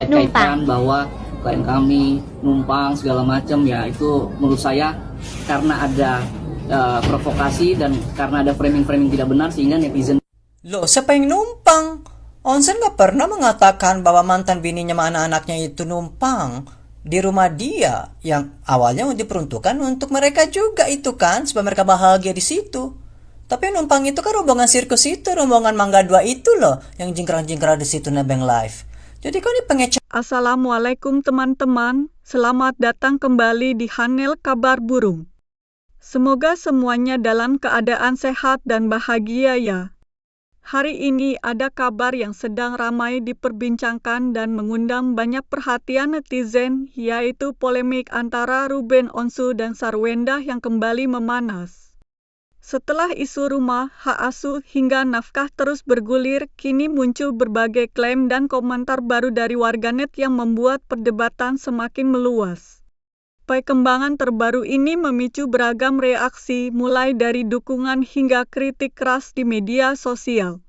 kait-kaitan bahwa klien kami numpang segala macam, ya itu menurut saya karena ada provokasi dan karena ada framing-framing tidak benar sehingga netizen. Loh, siapa yang numpang? Onsen nggak pernah mengatakan bahwa mantan bininya sama anak-anaknya itu numpang di rumah dia yang awalnya diperuntukkan untuk mereka juga itu kan, supaya mereka bahagia di situ. Tapi yang numpang itu kan rombongan sirkus itu, rombongan Mangga 2 itu loh, yang jingkrang-jingkrang di situ nebeng live. Jadi kau ini pengecek. Assalamualaikum teman-teman, selamat datang kembali di Hanel Kabar Burung. Semoga semuanya dalam keadaan sehat dan bahagia ya. Hari ini ada kabar yang sedang ramai diperbincangkan dan mengundang banyak perhatian netizen, yaitu polemik antara Ruben Onsu dan Sarwenda yang kembali memanas. Setelah isu rumah, hak asuh hingga nafkah terus bergulir, kini muncul berbagai klaim dan komentar baru dari warganet yang membuat perdebatan semakin meluas. Perkembangan terbaru ini memicu beragam reaksi, mulai dari dukungan hingga kritik keras di media sosial.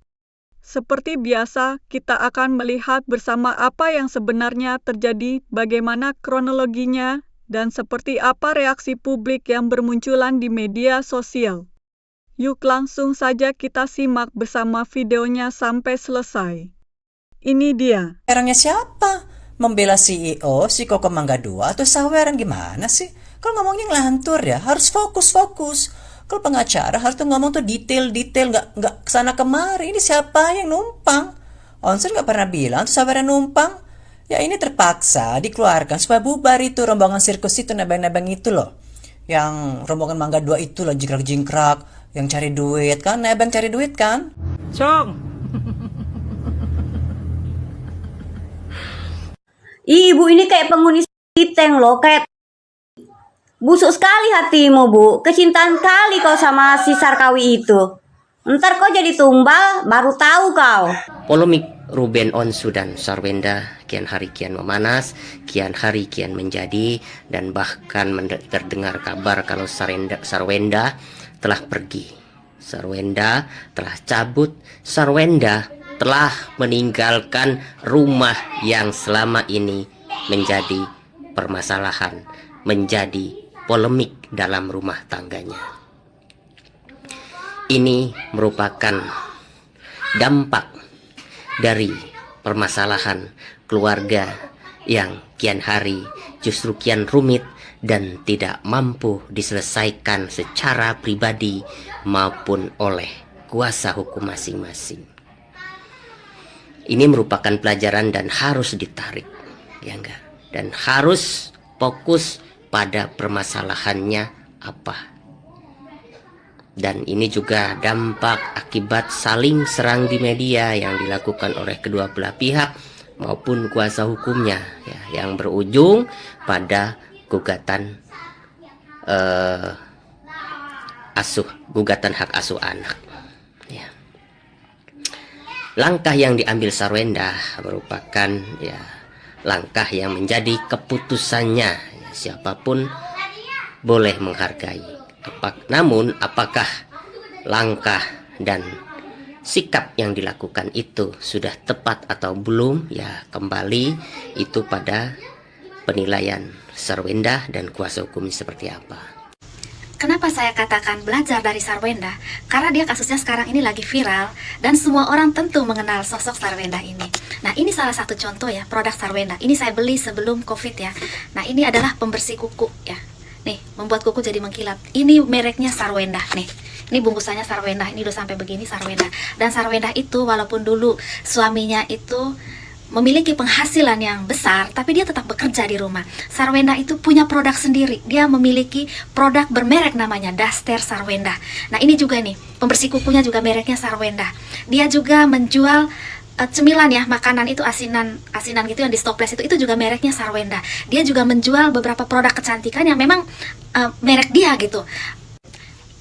Seperti biasa, kita akan melihat bersama apa yang sebenarnya terjadi, bagaimana kronologinya, dan seperti apa reaksi publik yang bermunculan di media sosial. Yuk langsung saja kita simak bersama videonya sampai selesai. Ini dia. Orangnya siapa? Membela CEO, si Koko Mangga 2 atau saweran gimana sih? Kalau ngomongnya ngelantur ya, harus fokus-fokus. Kalau pengacara harus tuh ngomong tuh detail-detail, nggak kesana kemari. Ini siapa yang numpang? Onsen nggak pernah bilang tuh saweran numpang. Ya ini terpaksa dikeluarkan supaya bubar itu rombongan sirkus itu, nebeng-nebeng itu loh. Yang rombongan Mangga 2 itu loh, jingkrak-jingkrak, yang cari duit kan, nebeng cari duit kan? Cong! Ibu ini kayak penghuni Siteng loh, kayak busuk sekali hatimu, Bu. Kecintaan kali kau sama si Sarkawi itu. Ntar kau jadi tumbal, baru tahu kau. Polemik Ruben Onsu dan Sarwenda kian hari kian memanas, kian hari kian menjadi, dan bahkan terdengar kabar kalau Sarwenda telah pergi. Sarwenda telah cabut, Sarwenda telah meninggalkan rumah yang selama ini menjadi permasalahan, menjadi polemik dalam rumah tangganya. Ini merupakan dampak dari permasalahan keluarga yang kian hari justru kian rumit dan tidak mampu diselesaikan secara pribadi maupun oleh kuasa hukum masing-masing. Ini merupakan pelajaran dan harus ditarik, ya enggak? Dan harus fokus pada permasalahannya apa. Dan ini juga dampak akibat saling serang di media yang dilakukan oleh kedua belah pihak maupun kuasa hukumnya, ya, yang berujung pada gugatan gugatan hak asuh anak. Ya. Langkah yang diambil Sarwenda merupakan langkah yang menjadi keputusannya. Siapapun boleh menghargai. Namun apakah langkah dan sikap yang dilakukan itu sudah tepat atau belum? Ya, kembali itu pada penilaian Sarwenda dan kuasa hukum seperti apa. Kenapa saya katakan belajar dari Sarwenda? Karena dia kasusnya sekarang ini lagi viral dan semua orang tentu mengenal sosok Sarwenda ini. Nah, ini salah satu contoh ya, produk Sarwenda. Ini saya beli sebelum COVID ya. Nah, ini adalah pembersih kuku ya. Nih, membuat kuku jadi mengkilap. Ini mereknya Sarwenda nih. Ini bungkusannya Sarwenda. Ini udah sampai begini Sarwenda. Dan Sarwenda itu walaupun dulu suaminya itu memiliki penghasilan yang besar, tapi dia tetap bekerja di rumah. Sarwenda itu punya produk sendiri. Dia memiliki produk bermerek namanya Daster Sarwenda. Nah, ini juga nih, pembersih kukunya juga mereknya Sarwenda. Dia juga menjual cemilan ya, makanan itu asinan gitu yang di stoples itu juga mereknya Sarwenda. Dia juga menjual beberapa produk kecantikan yang memang merek dia gitu.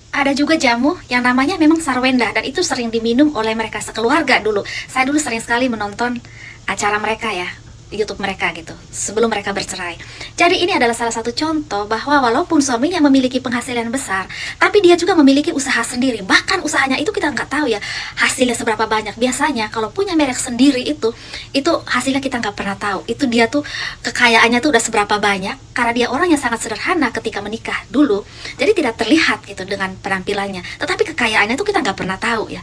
Ada juga jamu yang namanya memang Sarwenda dan itu sering diminum oleh mereka sekeluarga dulu. Saya dulu sering sekali menonton acara mereka ya. YouTube mereka gitu sebelum mereka bercerai. Jadi ini adalah salah satu contoh bahwa walaupun suaminya memiliki penghasilan besar, tapi dia juga memiliki usaha sendiri. Bahkan usahanya itu kita nggak tahu ya hasilnya seberapa banyak. Biasanya kalau punya merek sendiri itu hasilnya kita nggak pernah tahu. Itu dia tuh kekayaannya tuh udah seberapa banyak karena dia orang yang sangat sederhana ketika menikah dulu. Jadi tidak terlihat gitu dengan penampilannya. Tetapi kekayaannya tuh kita nggak pernah tahu ya.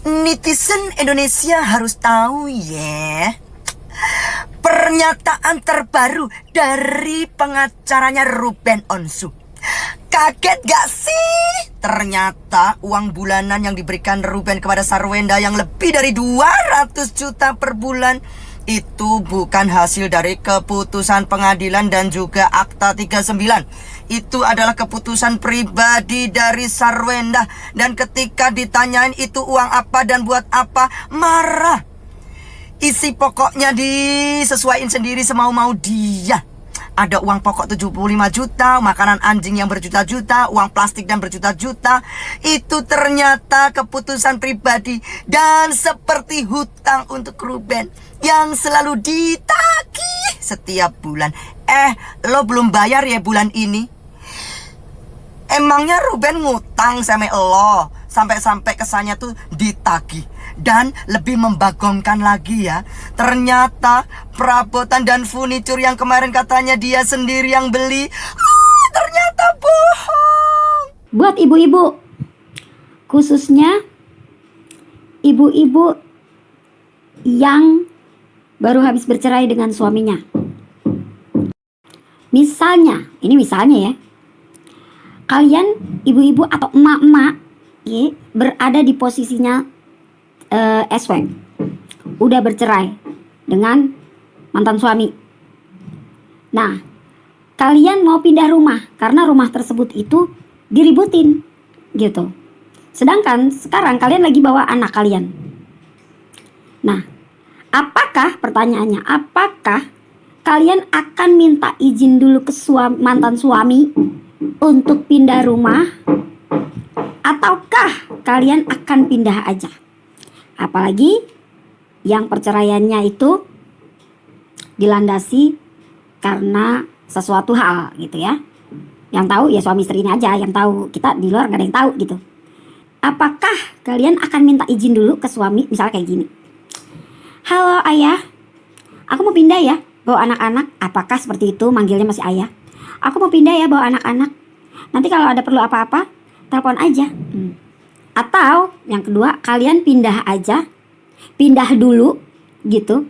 Netizen Indonesia harus tahu ya. Pernyataan terbaru dari pengacaranya Ruben Onsu. Kaget gak sih? Ternyata uang bulanan yang diberikan Ruben kepada Sarwenda yang lebih dari 200 juta per bulan itu bukan hasil dari keputusan pengadilan dan juga Akta 39. Itu adalah keputusan pribadi dari Sarwenda. Dan ketika ditanyain itu uang apa dan buat apa, marah. Isi pokoknya disesuaikan sendiri semau-mau dia. Ada uang pokok 75 juta, makanan anjing yang berjuta-juta, uang plastik dan berjuta-juta. Itu ternyata keputusan pribadi dan seperti hutang untuk Ruben yang selalu ditagih setiap bulan. Lo belum bayar ya bulan ini? Emangnya Ruben ngutang sama lo? Sampai-sampai kesannya tuh ditagih. Dan lebih membagongkan lagi ya, ternyata perabotan dan furnitur yang kemarin katanya dia sendiri yang beli, ternyata bohong. Buat ibu-ibu, khususnya ibu-ibu yang baru habis bercerai dengan suaminya. Misalnya, ini misalnya ya, kalian ibu-ibu atau emak-emak ya, berada di posisinya SW, udah bercerai dengan mantan suami. Nah, kalian mau pindah rumah karena rumah tersebut itu diributin gitu. Sedangkan sekarang kalian lagi bawa anak kalian. Nah, pertanyaannya, apakah kalian akan minta izin dulu ke mantan suami untuk pindah rumah, ataukah kalian akan pindah aja? Apalagi yang perceraiannya itu dilandasi karena sesuatu hal gitu ya. Yang tahu ya suami istri ini aja yang tahu, kita di luar gak ada yang tahu gitu. Apakah kalian akan minta izin dulu ke suami, misalnya kayak gini, halo ayah, aku mau pindah ya bawa anak-anak. Apakah seperti itu manggilnya masih ayah? Aku mau pindah ya bawa anak-anak, nanti kalau ada perlu apa-apa telepon aja. Atau yang kedua, kalian pindah aja, pindah dulu gitu,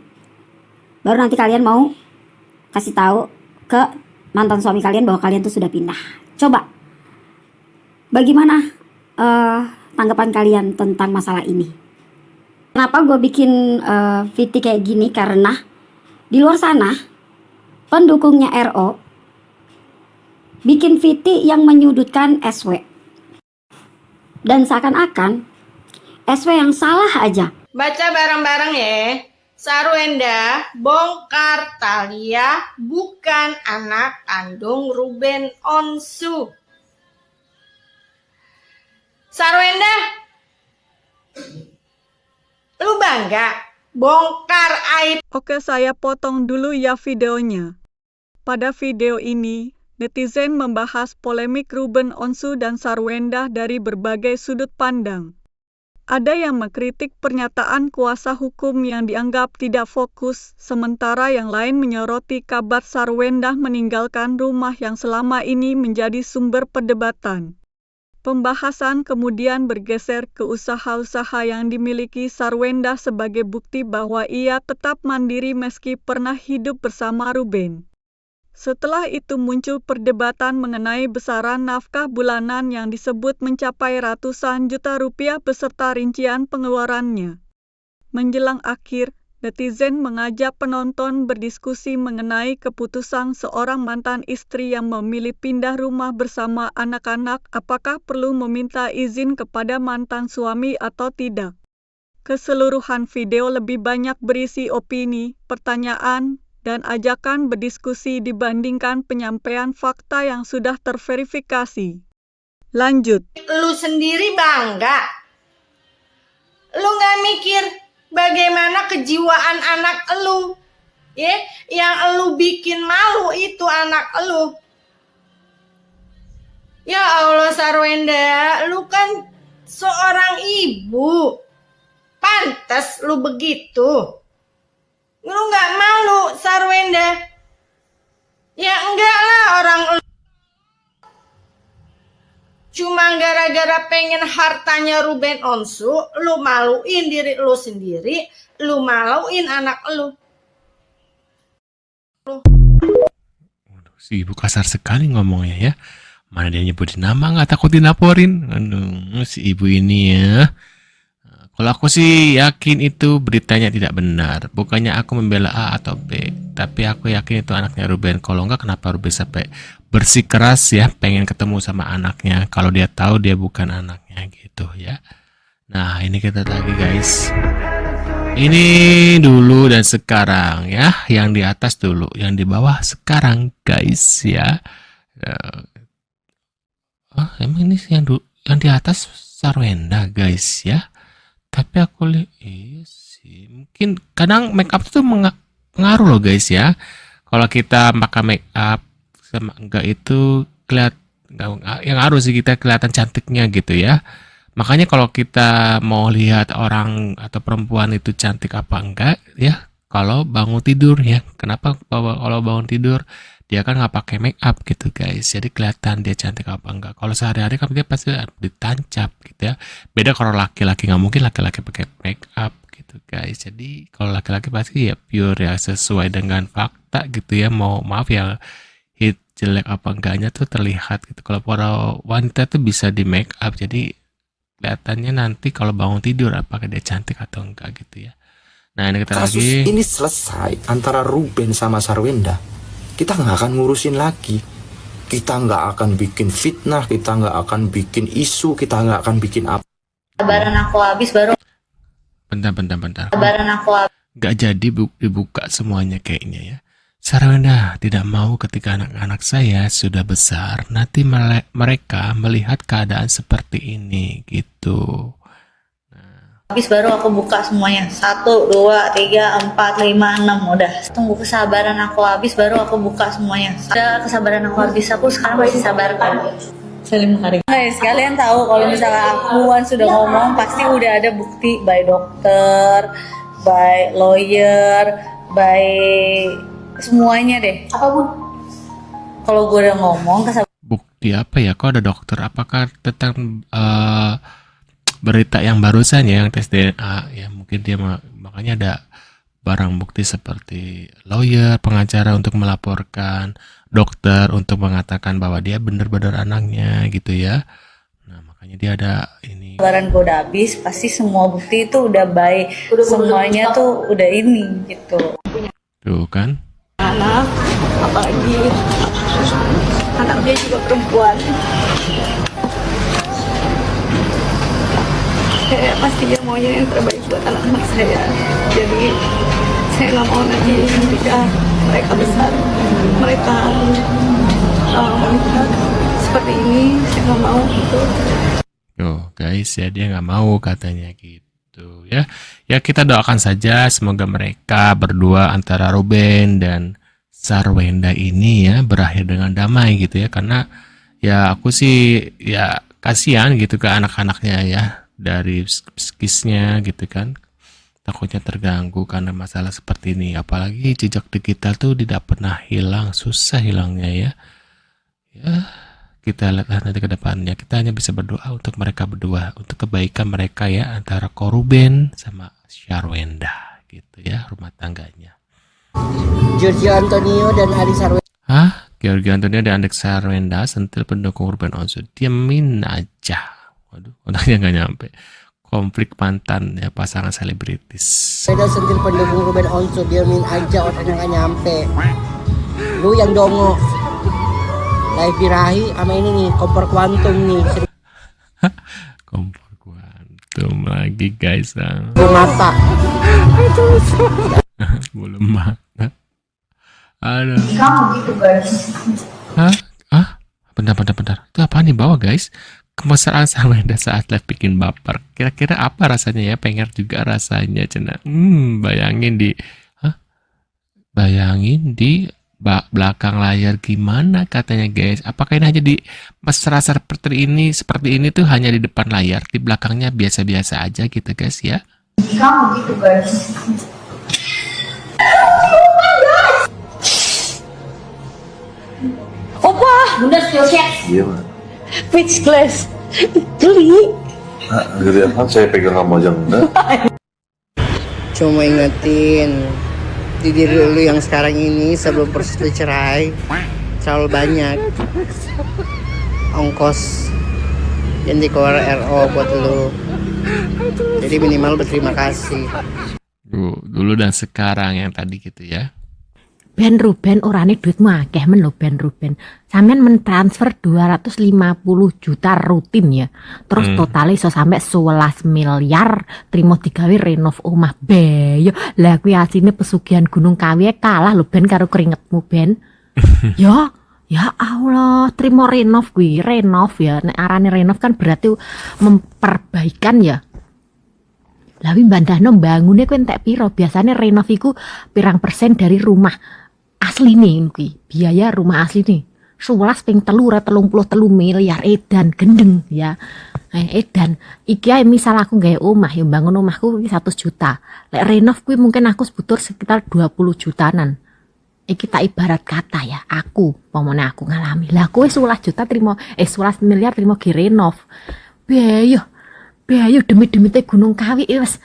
baru nanti kalian mau kasih tahu ke mantan suami kalian bahwa kalian tuh sudah pindah. Coba bagaimana tanggapan kalian tentang masalah ini? Kenapa gue bikin VT kayak gini? Karena di luar sana pendukungnya RO bikin VT yang menyudutkan SW. Dan seakan-akan SW yang salah aja. Baca bareng-bareng ya. Sarwenda bongkar Thalia bukan anak kandung Ruben Onsu. Sarwenda, lu bangga bongkar aib. Oke, saya potong dulu ya videonya. Pada video ini, netizen membahas polemik Ruben Onsu dan Sarwenda dari berbagai sudut pandang. Ada yang mengkritik pernyataan kuasa hukum yang dianggap tidak fokus, sementara yang lain menyoroti kabar Sarwenda meninggalkan rumah yang selama ini menjadi sumber perdebatan. Pembahasan kemudian bergeser ke usaha-usaha yang dimiliki Sarwenda sebagai bukti bahwa ia tetap mandiri meski pernah hidup bersama Ruben. Setelah itu muncul perdebatan mengenai besaran nafkah bulanan yang disebut mencapai ratusan juta rupiah beserta rincian pengeluarannya. Menjelang akhir, netizen mengajak penonton berdiskusi mengenai keputusan seorang mantan istri yang memilih pindah rumah bersama anak-anak, apakah perlu meminta izin kepada mantan suami atau tidak. Keseluruhan video lebih banyak berisi opini, pertanyaan, dan ajakan berdiskusi dibandingkan penyampaian fakta yang sudah terverifikasi. Lanjut. Lu sendiri bangga. Lu gak mikir bagaimana kejiwaan anak lu Ya, yang elu bikin malu itu anak elu. Ya Allah Sarwenda, lu kan seorang ibu. Pantas lu begitu. Lu nggak malu Sarwenda? Ya enggak lah, orang elu cuma gara-gara pengen hartanya Ruben Onsu, lu maluin diri lu sendiri, lu maluin anak lu. Si ibu kasar sekali ngomongnya ya. Mana dia nyebutin nama nggak takut dilaporin. Aduh, si ibu ini ya. Kalau aku sih yakin itu beritanya tidak benar. Bukannya aku membela A atau B, tapi aku yakin itu anaknya Ruben. Kalau enggak, kenapa Ruben sampai bersikeras ya pengen ketemu sama anaknya kalau dia tahu dia bukan anaknya gitu ya. Nah, ini kita lagi guys. Ini dulu dan sekarang ya, yang di atas dulu, yang di bawah sekarang guys ya. Emang ini yang di atas Sarwenda guys ya. Tapi aku lihat sih, mungkin kadang make up itu pengaruh loh guys ya. Kalau kita pakai make up sama enggak itu yang harus sih kita kelihatan cantiknya gitu ya. Makanya kalau kita mau lihat orang atau perempuan itu cantik apa enggak ya, kalau bangun tidur ya. Kenapa kalau bangun tidur dia kan nggak pakai make up gitu guys, jadi kelihatan dia cantik apa enggak. Kalau sehari-hari kan dia pasti ditancap gitu ya. Beda kalau laki-laki, nggak mungkin laki-laki pakai make up gitu guys. Jadi kalau laki-laki pasti ya pure ya, sesuai dengan fakta gitu ya. Mau maaf ya, hit jelek apa enggaknya tuh terlihat gitu. Kalau para wanita tuh bisa di make up, jadi kelihatannya nanti kalau bangun tidur apakah dia cantik atau enggak gitu ya. Nah, ini kita Kasus lagi ini selesai antara Ruben sama Sarwenda, kita nggak akan ngurusin lagi. Kita nggak akan bikin fitnah, kita nggak akan bikin isu, kita nggak akan bikin apa. Sabaran aku habis baru. bentar. Sabaran aku habis. Nggak jadi dibuka semuanya kayaknya ya. Sarwenda tidak mau ketika anak-anak saya sudah besar, nanti mereka melihat keadaan seperti ini gitu. Habis baru aku buka semuanya. 1, 2, 3, 4, 5, 6. Udah. Tunggu kesabaran aku habis baru aku buka semuanya. Ada kesabaran aku habis. Aku sekarang masih sabar kok. Salim hari. Guys, kalian tahu kalau misalnya aku sudah ngomong pasti udah ada bukti by dokter, by lawyer, by semuanya deh. Apa Bu? Kalau gue udah ngomong Bukti apa ya? Kok ada dokter? Apakah tentang berita yang barusan ya, yang tes DNA ya, mungkin dia makanya ada barang bukti seperti lawyer, pengacara untuk melaporkan, dokter untuk mengatakan bahwa dia benar-benar anaknya gitu ya. Nah, makanya dia ada ini. kesabaran gue udah habis, pasti semua bukti itu udah baik, semuanya tuh udah ini gitu. Tuh kan? Anak, apalagi anak dia juga perempuan. Saya pasti dia maunya yang terbaik buat anak-anak saya. Jadi saya nggak mau nanti ketika mereka besar, mereka seperti ini, saya nggak mau gitu. Tuh guys ya, dia nggak mau katanya gitu ya. Ya kita doakan saja semoga mereka berdua antara Ruben dan Sarwenda ini ya berakhir dengan damai gitu ya. Karena ya aku sih ya kasihan gitu ke anak-anaknya ya, dari psikisnya gitu kan, takutnya terganggu karena masalah seperti ini. Apalagi jejak digital tuh tidak pernah hilang, susah hilangnya ya. Ya kita lihat nanti ke depannya. Kita hanya bisa berdoa untuk mereka berdua, untuk kebaikan mereka ya, antara Ruben sama Sarwenda gitu ya, rumah tangganya. Giorgio Antonio dan Adi Sarwenda. Hah? Giorgio Antonio dan Adi Sarwenda sentil pendukung Ruben Onsu. Diamin aja. Waduh, orangnya nggak nyampe. Konflik mantan ya pasangan selebritis. Beda sentil pendukung Ruben Onsu, diamin aja, orangnya nggak nyampe. Lu yang dongo. Live Birahi sama ini nih, kompor kuantum nih. Kompor kuantum lagi guys. Belum mata. Belum mata. Aduh. Kamu gitu guys. Hah? Bentar. Itu apaan nih bawah guys? Kemesraan Sarwenda saat live bikin baper. Kira-kira apa rasanya ya? Pengen juga rasanya cina. Bayangin Bayangin di belakang layar gimana katanya guys. Apakah ini hanya di mesra seperti ini tuh hanya di depan layar, di belakangnya biasa-biasa aja gitu guys ya. Opa, bunda spesial. Iya, Mak. Pitch glass. Geli. Gede apa? Saya pegang kamu aja enggak? Cuma ingetin di diri lu yang sekarang ini sebelum proses cerai terlalu banyak ongkos yang dikeluar RO buat lu. Jadi minimal berterima kasih. Dulu dan sekarang yang tadi gitu ya. Ben Ruben orane duitmu akeh men lho Ben Ruben. Sampeyan mentransfer 250 juta rutin ya. Terus totalnya iso sampai 11 miliar trimo digawe renov omah beyo. Lah kuwi asine pesugihan Gunung Kawi kalah lho Ben karo keringetmu Ben. Ya Allah, trimo renov kuwi, renov ya. Nek arane renov kan berarti memperbaikan ya. Lah wi bandahno mbangune kuwi entek piro? Biasane renov iku pirang persen dari rumah asli nih kuwi. Biaya rumah asli nih 11 ping 33 miliar edan gendeng ya. Edan iki ae misal aku gawe omah ya bangun omahku 100 juta. Lek renov kuwi mungkin aku butuh sekitar 20 jutaan. Iki tak ibarat kata ya, aku pomone aku ngalami. Lah kowe 11 juta trimo 11 miliar trimo ge renov. Biaya demi-demi Gunung Kawi wis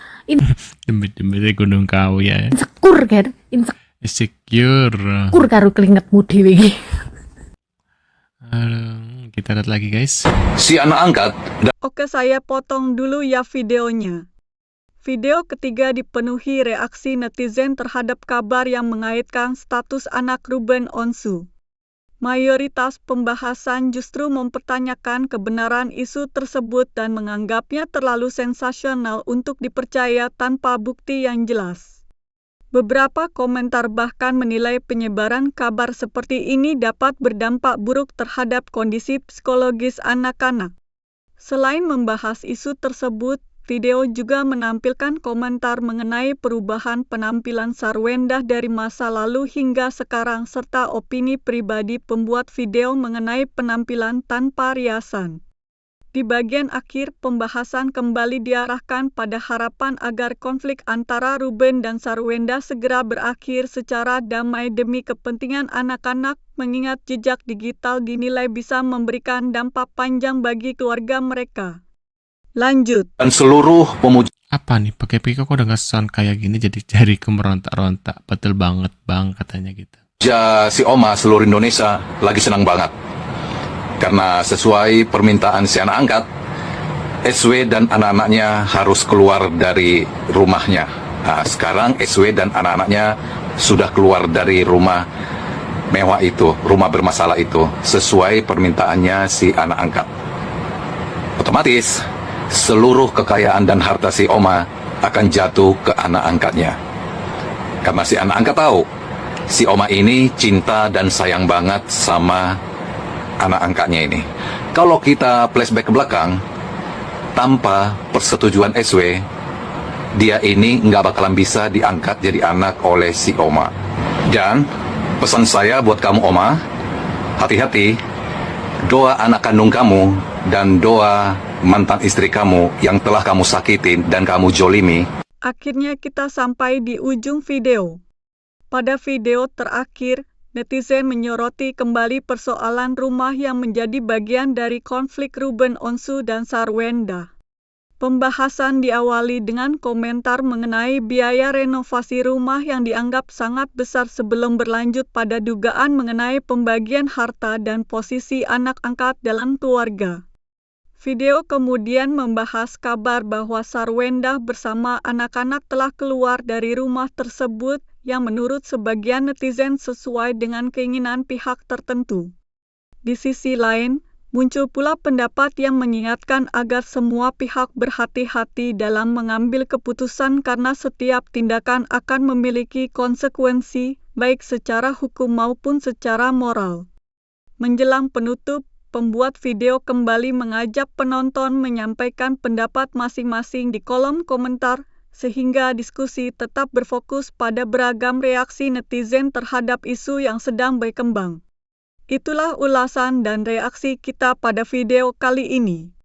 Demi Gunung Kawi ya. insekur kan Insecure. kur karo keringetmu dhewe iki. Kita lihat lagi guys. Si anak angkat Oke, saya potong dulu ya videonya. Video ketiga dipenuhi reaksi netizen terhadap kabar yang mengaitkan status anak Ruben Onsu. Mayoritas pembahasan justru mempertanyakan kebenaran isu tersebut dan menganggapnya terlalu sensasional untuk dipercaya tanpa bukti yang jelas. Beberapa komentar bahkan menilai penyebaran kabar seperti ini dapat berdampak buruk terhadap kondisi psikologis anak-anak. Selain membahas isu tersebut, video juga menampilkan komentar mengenai perubahan penampilan Sarwenda dari masa lalu hingga sekarang serta opini pribadi pembuat video mengenai penampilan tanpa riasan. Di bagian akhir, pembahasan kembali diarahkan pada harapan agar konflik antara Ruben dan Sarwenda segera berakhir secara damai demi kepentingan anak-anak, mengingat jejak digital dinilai bisa memberikan dampak panjang bagi keluarga mereka. Lanjut. dan seluruh pemuja Apa nih pakai pika kok udah ngesound kayak gini jadi jariku merontak-rontak. Betul banget bang katanya gitu. si Oma seluruh Indonesia lagi senang banget. Karena sesuai permintaan si anak angkat, SW dan anak-anaknya harus keluar dari rumahnya. Nah, sekarang SW dan anak-anaknya sudah keluar dari rumah mewah itu, rumah bermasalah itu, sesuai permintaannya si anak angkat. Otomatis, seluruh kekayaan dan harta si Oma akan jatuh ke anak angkatnya. Karena si anak angkat tahu, si Oma ini cinta dan sayang banget sama anak angkatnya ini. Kalau kita flashback ke belakang, tanpa persetujuan SW, dia ini nggak bakalan bisa diangkat jadi anak oleh si Oma. Dan pesan saya buat kamu Oma, hati-hati, doa anak kandung kamu dan doa mantan istri kamu yang telah kamu sakitin dan kamu jolimi. Akhirnya kita sampai di ujung video. Pada video terakhir, netizen menyoroti kembali persoalan rumah yang menjadi bagian dari konflik Ruben Onsu dan Sarwenda. Pembahasan diawali dengan komentar mengenai biaya renovasi rumah yang dianggap sangat besar sebelum berlanjut pada dugaan mengenai pembagian harta dan posisi anak angkat dalam keluarga. Video kemudian membahas kabar bahwa Sarwenda bersama anak-anak telah keluar dari rumah tersebut yang menurut sebagian netizen sesuai dengan keinginan pihak tertentu. Di sisi lain, muncul pula pendapat yang mengingatkan agar semua pihak berhati-hati dalam mengambil keputusan karena setiap tindakan akan memiliki konsekuensi, baik secara hukum maupun secara moral. Menjelang penutup, pembuat video kembali mengajak penonton menyampaikan pendapat masing-masing di kolom komentar, sehingga diskusi tetap berfokus pada beragam reaksi netizen terhadap isu yang sedang berkembang. Itulah ulasan dan reaksi kita pada video kali ini.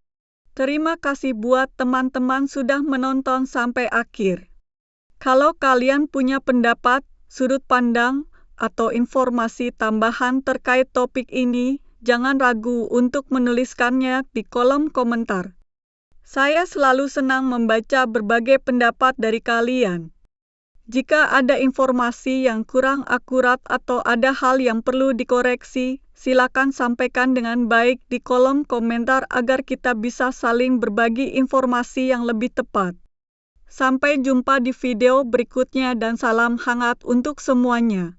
Terima kasih buat teman-teman sudah menonton sampai akhir. Kalau kalian punya pendapat, sudut pandang, atau informasi tambahan terkait topik ini, jangan ragu untuk menuliskannya di kolom komentar. Saya selalu senang membaca berbagai pendapat dari kalian. Jika ada informasi yang kurang akurat atau ada hal yang perlu dikoreksi, silakan sampaikan dengan baik di kolom komentar agar kita bisa saling berbagi informasi yang lebih tepat. Sampai jumpa di video berikutnya dan salam hangat untuk semuanya.